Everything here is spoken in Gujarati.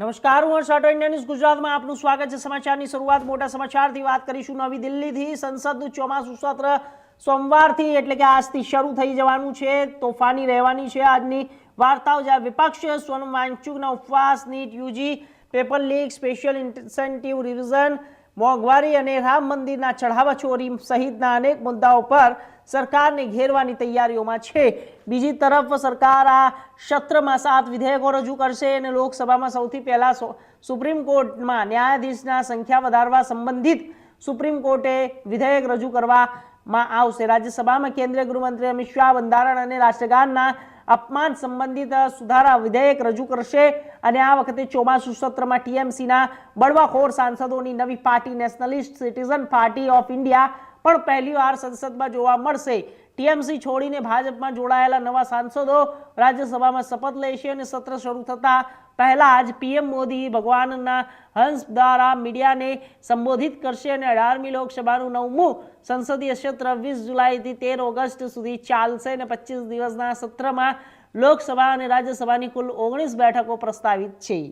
નમસ્કાર, હું હર્ષ રાઠોડ, ઇન્ડિયા ન્યૂઝ ગુજરાતમાં આપનું સ્વાગત છે। સમાચારની શરૂઆત મોટા સમાચારથી વાત કરીશું। નવી દિલ્હીથી સંસદનું ચોમાસું સત્ર સોમવારથી એટલે કે આજથી શરૂ થઈ જવાનું છે। તોફાની રહેવાની છે આજની વાર્તાઓ, જ્યાં વિપક્ષ સોનમ વાંગચુકના ઉપવાસ, NEET UG paper leak, special incentive revision, મોંઘવારી અને રામ મંદિરના ચઢાવા ચોરી સહિતના અનેક મુદ્દાઓ પર સરકારને ઘેરવાની તૈયારીઓમાં છે। બીજી તરફ સરકાર આ સત્રમાં 7 વિધેયકો રજૂ કરશે અને લોકસભામાં સૌથી પહેલા સુપ્રીમ કોર્ટમાં ન્યાયાધીશના સંખ્યા વધારવા સંબંધિત સુપ્રીમ કોર્ટે વિધેયક રજૂ કરવામાં આવશે। રાજ્યસભામાં કેન્દ્રીય ગૃહમંત્રી અમિત શાહ બંધારણ અને રાષ્ટ્રગાનના અપમાન સંબંધિત સુધારા વિધેયક રજૂ કરશે અને આ વખતે ચોમાસુ સત્રમાં ટીએમસીના બળવાખોર સાંસદોની નવી party nationalist citizen party of India પણ પહેલીવાર સંસદમાં જોવા મળશે। ટીએમસી છોડીને ભાજપમાં જોડાયેલા નવા સાંસદો રાજ્યસભામાં શપથ લેશે અને સત્ર શરૂ થતા પહેલા જ પીએમ મોદી ભગવાનના હંસ દ્વારા મીડિયાને સંબોધિત કરશે અને 18મી લોકસભાનું 9મું સંસદીય સત્ર 20 જુલાઈથી 13 ઓગસ્ટ સુધી ચાલશે અને 25 દિવસના સત્રમાં લોકસભા અને રાજ્યસભાની કુલ 19 બેઠકો પ્રસ્તાવિત છે।